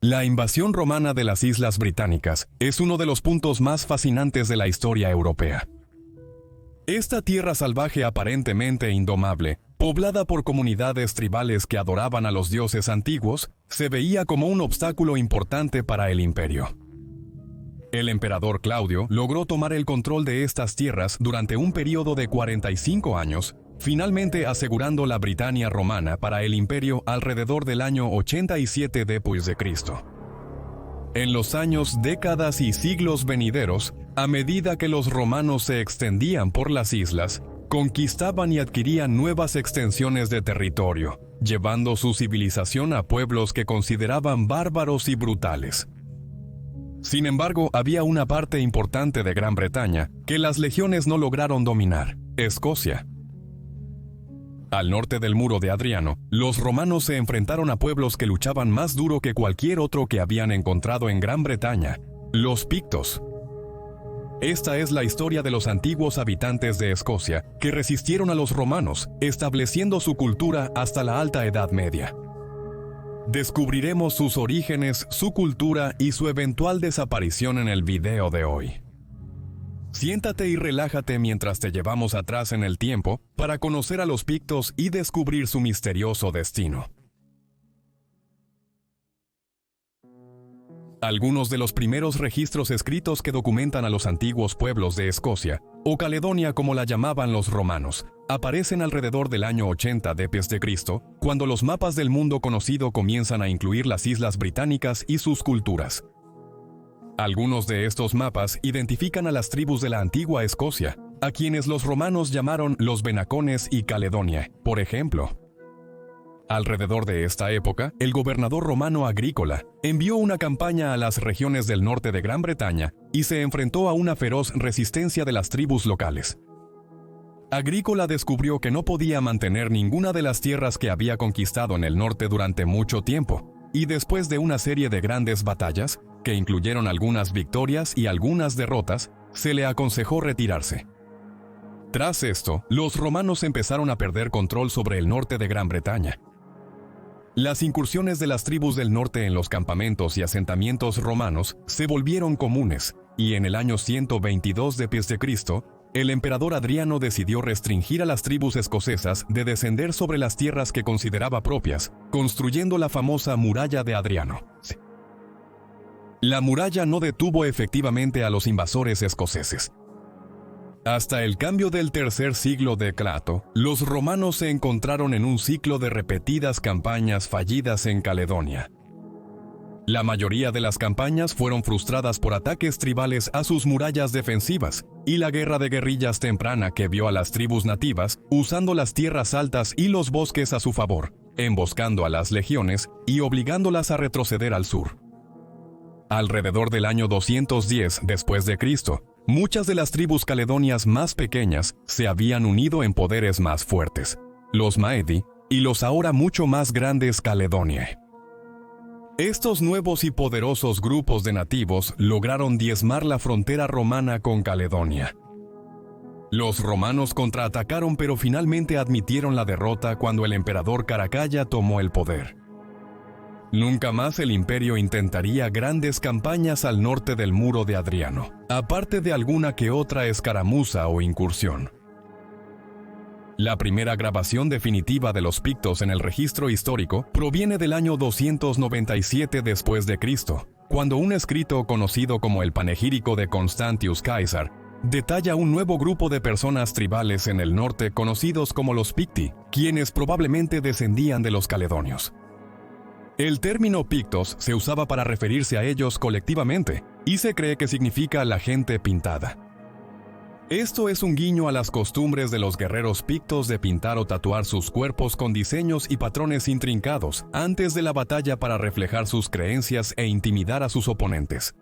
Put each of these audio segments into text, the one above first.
La invasión romana de las Islas Británicas es uno de los puntos más fascinantes de la historia europea. Esta tierra salvaje aparentemente indomable, poblada por comunidades tribales que adoraban a los dioses antiguos, se veía como un obstáculo importante para el imperio. El emperador Claudio logró tomar el control de estas tierras durante un periodo de 45 años, finalmente asegurando la Britania romana para el imperio alrededor del año 87 d.C. En los años, décadas y siglos venideros, a medida que los romanos se extendían por las islas, conquistaban y adquirían nuevas extensiones de territorio, llevando su civilización a pueblos que consideraban bárbaros y brutales. Sin embargo, había una parte importante de Gran Bretaña que las legiones no lograron dominar: Escocia. Al norte del muro de Adriano, los romanos se enfrentaron a pueblos que luchaban más duro que cualquier otro que habían encontrado en Gran Bretaña: los pictos. Esta es la historia de los antiguos habitantes de Escocia que resistieron a los romanos, estableciendo su cultura hasta la Alta Edad Media. Descubriremos sus orígenes, su cultura y su eventual desaparición en el video de hoy. Siéntate y relájate mientras te llevamos atrás en el tiempo para conocer a los pictos y descubrir su misterioso destino. Algunos de los primeros registros escritos que documentan a los antiguos pueblos de Escocia, o Caledonia como la llamaban los romanos, aparecen alrededor del año 80 d.C., cuando los mapas del mundo conocido comienzan a incluir las Islas Británicas y sus culturas. Algunos de estos mapas identifican a las tribus de la antigua Escocia, a quienes los romanos llamaron los Benacones y Caledonia, por ejemplo. Alrededor de esta época, el gobernador romano Agrícola envió una campaña a las regiones del norte de Gran Bretaña y se enfrentó a una feroz resistencia de las tribus locales. Agrícola descubrió que no podía mantener ninguna de las tierras que había conquistado en el norte durante mucho tiempo, y después de una serie de grandes batallas, que incluyeron algunas victorias y algunas derrotas, se le aconsejó retirarse. Tras esto, los romanos empezaron a perder control sobre el norte de Gran Bretaña. Las incursiones de las tribus del norte en los campamentos y asentamientos romanos se volvieron comunes, y en el año 122 d.C., el emperador Adriano decidió restringir a las tribus escocesas de descender sobre las tierras que consideraba propias, construyendo la famosa Muralla de Adriano. La muralla no detuvo efectivamente a los invasores escoceses. Hasta el cambio del tercer siglo de Clato, los romanos se encontraron en un ciclo de repetidas campañas fallidas en Caledonia. La mayoría de las campañas fueron frustradas por ataques tribales a sus murallas defensivas, y la guerra de guerrillas temprana que vio a las tribus nativas usando las tierras altas y los bosques a su favor, emboscando a las legiones y obligándolas a retroceder al sur. Alrededor del año 210 después de Cristo, muchas de las tribus caledonias más pequeñas se habían unido en poderes más fuertes, los Maedi y los ahora mucho más grandes Caledoniae. Estos nuevos y poderosos grupos de nativos lograron diezmar la frontera romana con Caledonia. Los romanos contraatacaron, pero finalmente admitieron la derrota cuando el emperador Caracalla tomó el poder. Nunca más el imperio intentaría grandes campañas al norte del muro de Adriano, aparte de alguna que otra escaramuza o incursión. La primera grabación definitiva de los pictos en el registro histórico proviene del año 297 después de Cristo, cuando un escrito conocido como el Panegírico de Constantius Caesar detalla un nuevo grupo de personas tribales en el norte conocidos como los Picti, quienes probablemente descendían de los caledonios. El término pictos se usaba para referirse a ellos colectivamente, y se cree que significa la gente pintada. Esto es un guiño a las costumbres de los guerreros pictos de pintar o tatuar sus cuerpos con diseños y patrones intrincados antes de la batalla para reflejar sus creencias e intimidar a sus oponentes.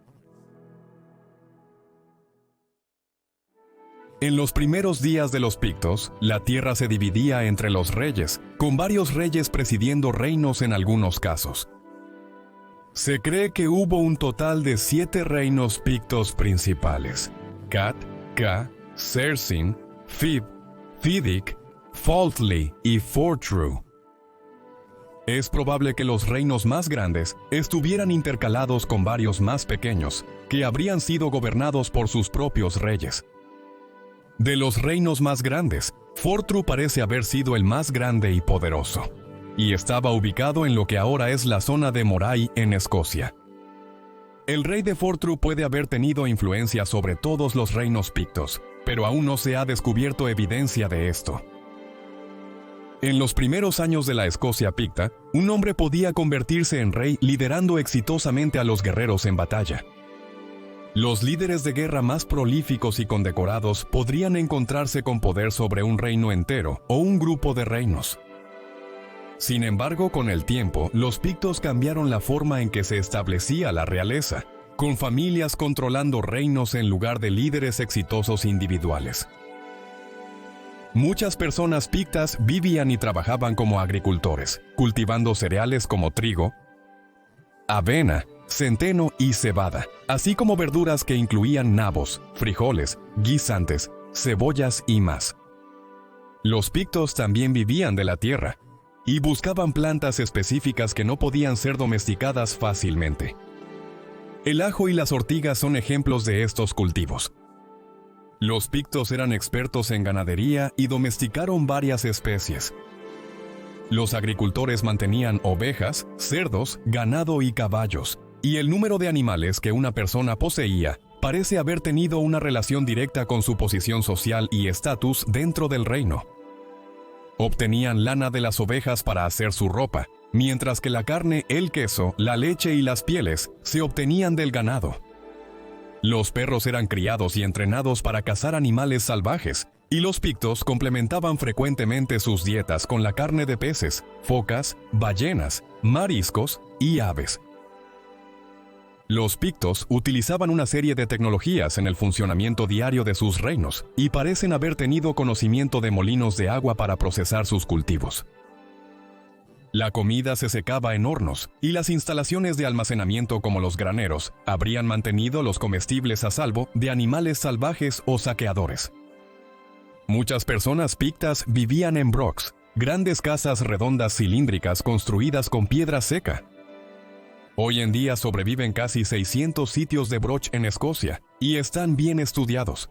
En los primeros días de los pictos, la tierra se dividía entre los reyes, con varios reyes presidiendo reinos en algunos casos. Se cree que hubo un total de 7 reinos pictos principales: Cat, Ca, Sersin, Fib, Fidic, Faltli y Fortru. Es probable que los reinos más grandes estuvieran intercalados con varios más pequeños, que habrían sido gobernados por sus propios reyes. De los reinos más grandes, Fortru parece haber sido el más grande y poderoso, y estaba ubicado en lo que ahora es la zona de Moray en Escocia. El rey de Fortru puede haber tenido influencia sobre todos los reinos pictos, pero aún no se ha descubierto evidencia de esto. En los primeros años de la Escocia picta, un hombre podía convertirse en rey liderando exitosamente a los guerreros en batalla. Los líderes de guerra más prolíficos y condecorados podrían encontrarse con poder sobre un reino entero o un grupo de reinos. Sin embargo, con el tiempo, los pictos cambiaron la forma en que se establecía la realeza, con familias controlando reinos en lugar de líderes exitosos individuales. Muchas personas pictas vivían y trabajaban como agricultores, cultivando cereales como trigo, avena, centeno y cebada, así como verduras que incluían nabos, frijoles, guisantes, cebollas y más. Los pictos también vivían de la tierra y buscaban plantas específicas que no podían ser domesticadas fácilmente. El ajo y las ortigas son ejemplos de estos cultivos. Los pictos eran expertos en ganadería y domesticaron varias especies. Los agricultores mantenían ovejas, cerdos, ganado y caballos, y el número de animales que una persona poseía parece haber tenido una relación directa con su posición social y estatus dentro del reino. Obtenían lana de las ovejas para hacer su ropa, mientras que la carne, el queso, la leche y las pieles se obtenían del ganado. Los perros eran criados y entrenados para cazar animales salvajes, y los pictos complementaban frecuentemente sus dietas con la carne de peces, focas, ballenas, mariscos y aves. Los pictos utilizaban una serie de tecnologías en el funcionamiento diario de sus reinos, y parecen haber tenido conocimiento de molinos de agua para procesar sus cultivos. La comida se secaba en hornos, y las instalaciones de almacenamiento como los graneros habrían mantenido los comestibles a salvo de animales salvajes o saqueadores. Muchas personas pictas vivían en brooks, grandes casas redondas cilíndricas construidas con piedra seca. Hoy en día sobreviven casi 600 sitios de broch en Escocia, y están bien estudiados.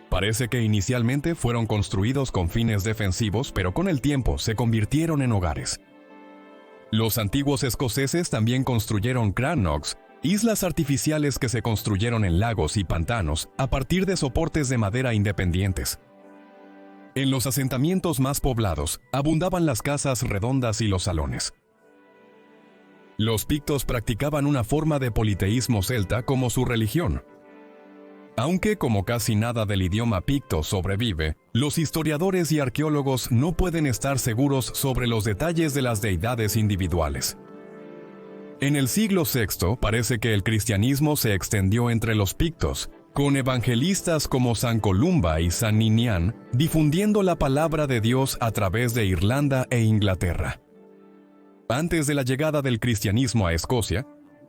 Parece que inicialmente fueron construidos con fines defensivos, pero con el tiempo se convirtieron en hogares. Los antiguos escoceses también construyeron crannogs, islas artificiales que se construyeron en lagos y pantanos a partir de soportes de madera independientes. En los asentamientos más poblados abundaban las casas redondas y los salones. Los pictos practicaban una forma de politeísmo celta como su religión. Aunque como casi nada del idioma picto sobrevive, los historiadores y arqueólogos no pueden estar seguros sobre los detalles de las deidades individuales. En el siglo VI parece que el cristianismo se extendió entre los pictos, con evangelistas como San Columba y San Ninian difundiendo la palabra de Dios a través de Irlanda e Inglaterra. Antes de la llegada del cristianismo a Escocia,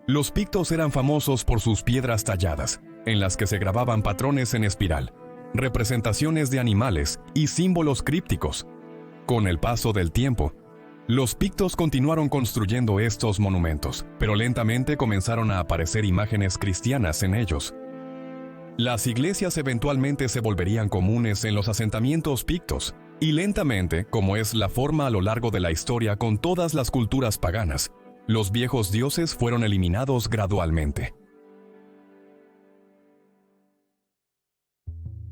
los pictos eran famosos por sus piedras talladas, en las que se grababan patrones en espiral, representaciones de animales y símbolos crípticos. Con el paso del tiempo, los pictos continuaron construyendo estos monumentos, pero lentamente comenzaron a aparecer imágenes cristianas en ellos. Las iglesias eventualmente se volverían comunes en los asentamientos pictos, y lentamente, como es la forma a lo largo de la historia con todas las culturas paganas, los viejos dioses fueron eliminados gradualmente.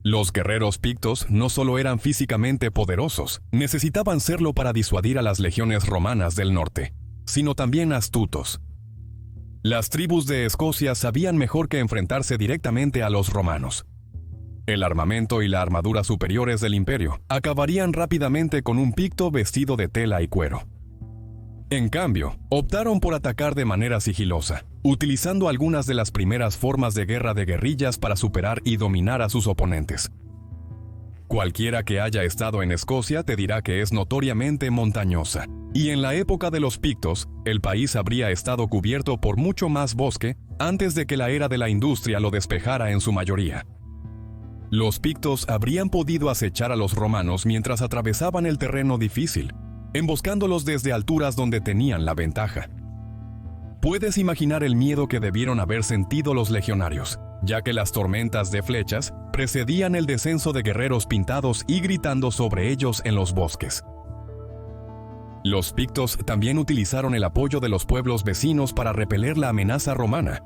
Los guerreros pictos no solo eran físicamente poderosos, necesitaban serlo para disuadir a las legiones romanas del norte, sino también astutos. Las tribus de Escocia sabían mejor que enfrentarse directamente a los romanos. El armamento y la armadura superiores del imperio acabarían rápidamente con un picto vestido de tela y cuero. En cambio, optaron por atacar de manera sigilosa, utilizando algunas de las primeras formas de guerra de guerrillas para superar y dominar a sus oponentes. Cualquiera que haya estado en Escocia te dirá que es notoriamente montañosa, y en la época de los pictos, el país habría estado cubierto por mucho más bosque antes de que la era de la industria lo despejara en su mayoría. Los pictos habrían podido acechar a los romanos mientras atravesaban el terreno difícil, emboscándolos desde alturas donde tenían la ventaja. Puedes imaginar el miedo que debieron haber sentido los legionarios, ya que las tormentas de flechas precedían el descenso de guerreros pintados y gritando sobre ellos en los bosques. Los pictos también utilizaron el apoyo de los pueblos vecinos para repeler la amenaza romana.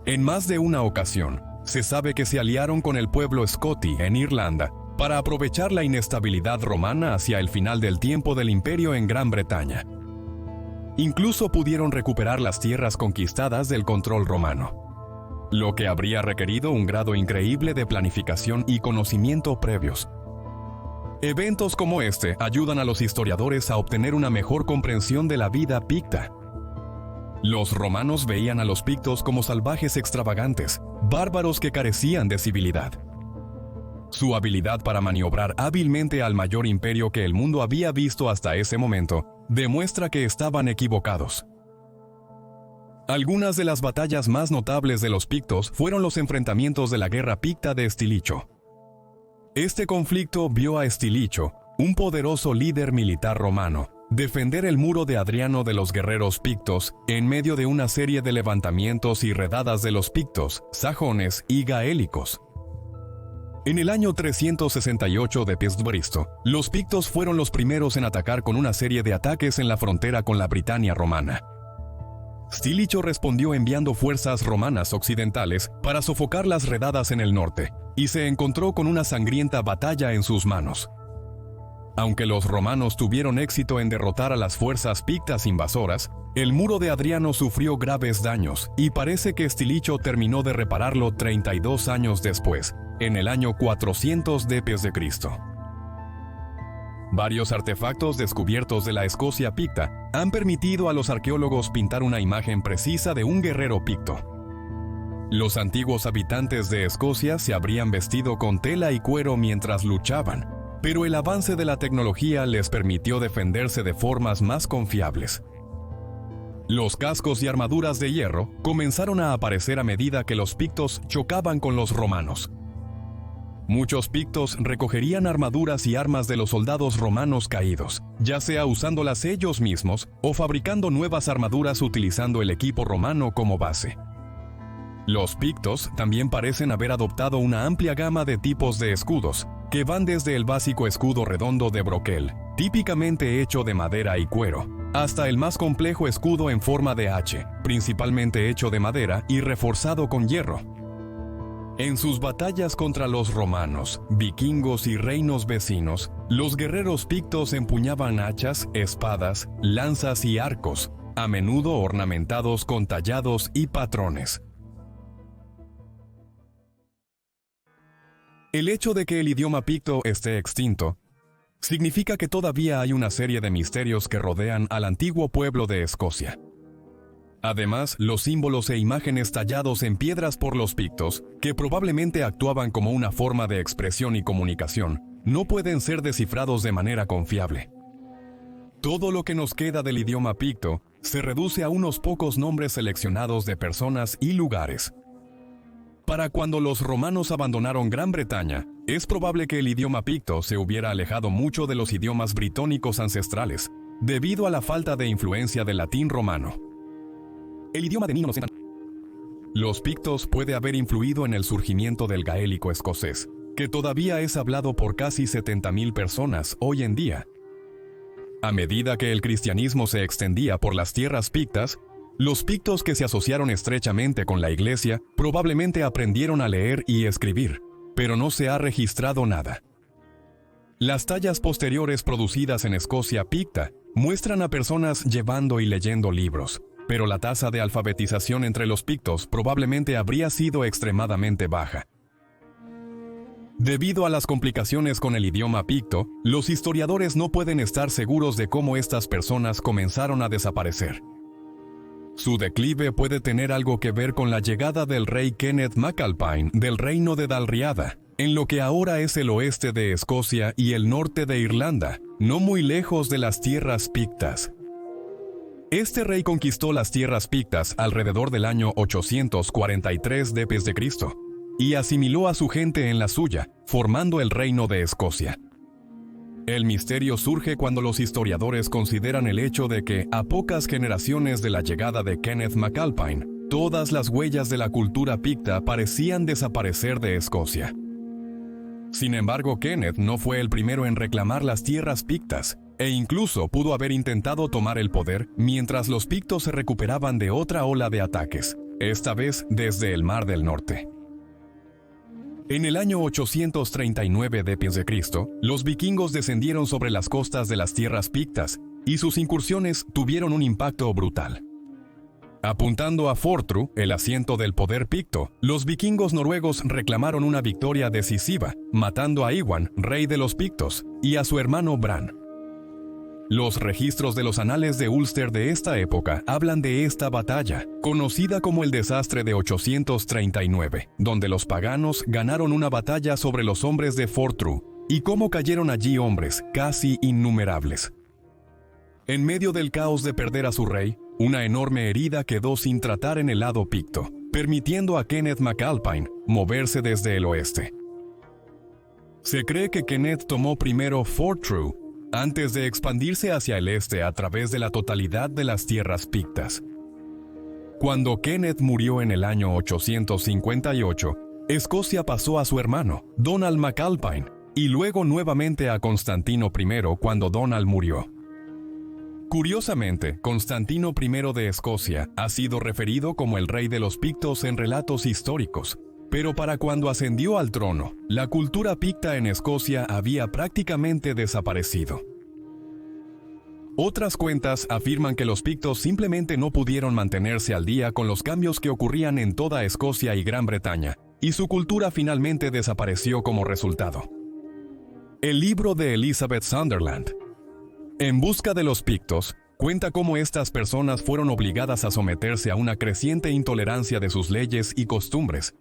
En más de una ocasión, se sabe que se aliaron con el pueblo Scoti en Irlanda para aprovechar la inestabilidad romana hacia el final del tiempo del imperio en Gran Bretaña. Incluso pudieron recuperar las tierras conquistadas del control romano, lo que habría requerido un grado increíble de planificación y conocimiento previos. Eventos como este ayudan a los historiadores a obtener una mejor comprensión de la vida picta. Los romanos veían a los pictos como salvajes extravagantes, bárbaros que carecían de civilidad. Su habilidad para maniobrar hábilmente al mayor imperio que el mundo había visto hasta ese momento demuestra que estaban equivocados. Algunas de las batallas más notables de los pictos fueron los enfrentamientos de la guerra picta de Estilicho. Este conflicto vio a Estilicho, un poderoso líder militar romano, defender el muro de Adriano de los guerreros pictos en medio de una serie de levantamientos y redadas de los pictos, sajones y gaélicos. En el año 368 d.C., los pictos fueron los primeros en atacar con una serie de ataques en la frontera con la Britania romana. Stilicho respondió enviando fuerzas romanas occidentales para sofocar las redadas en el norte, y se encontró con una sangrienta batalla en sus manos. Aunque los romanos tuvieron éxito en derrotar a las fuerzas pictas invasoras, el muro de Adriano sufrió graves daños y parece que Stilicho terminó de repararlo 32 años después, en el año 400 d.C. Varios artefactos descubiertos de la Escocia picta han permitido a los arqueólogos pintar una imagen precisa de un guerrero picto. Los antiguos habitantes de Escocia se habrían vestido con tela y cuero mientras luchaban, pero el avance de la tecnología les permitió defenderse de formas más confiables. Los cascos y armaduras de hierro comenzaron a aparecer a medida que los pictos chocaban con los romanos. Muchos pictos recogerían armaduras y armas de los soldados romanos caídos, ya sea usándolas ellos mismos o fabricando nuevas armaduras utilizando el equipo romano como base. Los pictos también parecen haber adoptado una amplia gama de tipos de escudos, que van desde el básico escudo redondo de broquel, típicamente hecho de madera y cuero, hasta el más complejo escudo en forma de H, principalmente hecho de madera y reforzado con hierro. En sus batallas contra los romanos, vikingos y reinos vecinos, los guerreros pictos empuñaban hachas, espadas, lanzas y arcos, a menudo ornamentados con tallados y patrones. El hecho de que el idioma picto esté extinto significa que todavía hay una serie de misterios que rodean al antiguo pueblo de Escocia. Además, los símbolos e imágenes tallados en piedras por los pictos, que probablemente actuaban como una forma de expresión y comunicación, no pueden ser descifrados de manera confiable. Todo lo que nos queda del idioma picto se reduce a unos pocos nombres seleccionados de personas y lugares. Para cuando los romanos abandonaron Gran Bretaña, es probable que el idioma picto se hubiera alejado mucho de los idiomas britónicos ancestrales, debido a la falta de influencia del latín romano. El idioma de 1900. Los pictos puede haber influido en el surgimiento del gaélico escocés, que todavía es hablado por casi 70.000 personas hoy en día. A medida que el cristianismo se extendía por las tierras pictas, los pictos que se asociaron estrechamente con la iglesia probablemente aprendieron a leer y escribir, pero no se ha registrado nada. Las tallas posteriores producidas en Escocia picta muestran a personas llevando y leyendo libros, pero la tasa de alfabetización entre los pictos probablemente habría sido extremadamente baja. Debido a las complicaciones con el idioma picto, los historiadores no pueden estar seguros de cómo estas personas comenzaron a desaparecer. Su declive puede tener algo que ver con la llegada del rey Kenneth MacAlpine del reino de Dalriada, en lo que ahora es el oeste de Escocia y el norte de Irlanda, no muy lejos de las tierras pictas. Este rey conquistó las tierras pictas alrededor del año 843 d.C. y asimiló a su gente en la suya, formando el reino de Escocia. El misterio surge cuando los historiadores consideran el hecho de que, a pocas generaciones de la llegada de Kenneth MacAlpine, todas las huellas de la cultura picta parecían desaparecer de Escocia. Sin embargo, Kenneth no fue el primero en reclamar las tierras pictas, e incluso pudo haber intentado tomar el poder mientras los pictos se recuperaban de otra ola de ataques, esta vez desde el Mar del Norte. En el año 839 d.C., los vikingos descendieron sobre las costas de las tierras pictas y sus incursiones tuvieron un impacto brutal. Apuntando a Fortru, el asiento del poder picto, los vikingos noruegos reclamaron una victoria decisiva, matando a Iwan, rey de los pictos, y a su hermano Bran. Los registros de los anales de Ulster de esta época hablan de esta batalla, conocida como el desastre de 839, donde los paganos ganaron una batalla sobre los hombres de Fortru, y cómo cayeron allí hombres casi innumerables. En medio del caos de perder a su rey, una enorme herida quedó sin tratar en el lado picto, permitiendo a Kenneth MacAlpine moverse desde el oeste. Se cree que Kenneth tomó primero Fortru, antes de expandirse hacia el este a través de la totalidad de las tierras pictas. Cuando Kenneth murió en el año 858, Escocia pasó a su hermano, Donald MacAlpine, y luego nuevamente a Constantino I cuando Donald murió. Curiosamente, Constantino I de Escocia ha sido referido como el rey de los pictos en relatos históricos, pero para cuando ascendió al trono, la cultura picta en Escocia había prácticamente desaparecido. Otras cuentas afirman que los pictos simplemente no pudieron mantenerse al día con los cambios que ocurrían en toda Escocia y Gran Bretaña, y su cultura finalmente desapareció como resultado. El libro de Elizabeth Sunderland, En busca de los pictos, cuenta cómo estas personas fueron obligadas a someterse a una creciente intolerancia de sus leyes y costumbres,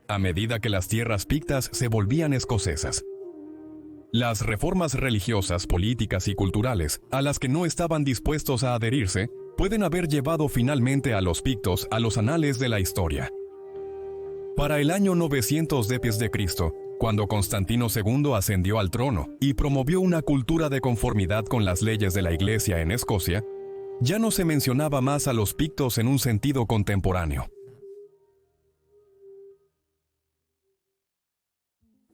a medida que las tierras pictas se volvían escocesas. Las reformas religiosas, políticas y culturales, a las que no estaban dispuestos a adherirse, pueden haber llevado finalmente a los pictos a los anales de la historia. Para el año 900 d.C., cuando Constantino II ascendió al trono y promovió una cultura de conformidad con las leyes de la Iglesia en Escocia, ya no se mencionaba más a los pictos en un sentido contemporáneo.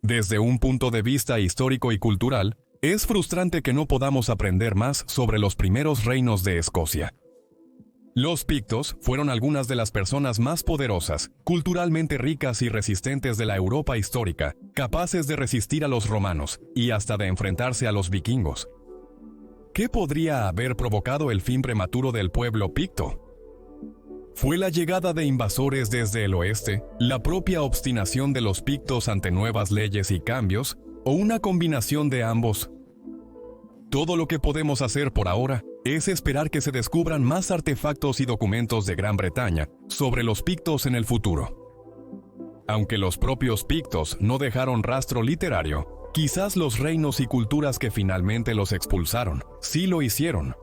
Desde un punto de vista histórico y cultural, es frustrante que no podamos aprender más sobre los primeros reinos de Escocia. Los pictos fueron algunas de las personas más poderosas, culturalmente ricas y resistentes de la Europa histórica, capaces de resistir a los romanos y hasta de enfrentarse a los vikingos. ¿Qué podría haber provocado el fin prematuro del pueblo picto? ¿Fue la llegada de invasores desde el oeste, la propia obstinación de los pictos ante nuevas leyes y cambios, o una combinación de ambos? Todo lo que podemos hacer por ahora es esperar que se descubran más artefactos y documentos de Gran Bretaña sobre los pictos en el futuro. Aunque los propios pictos no dejaron rastro literario, quizás los reinos y culturas que finalmente los expulsaron sí lo hicieron.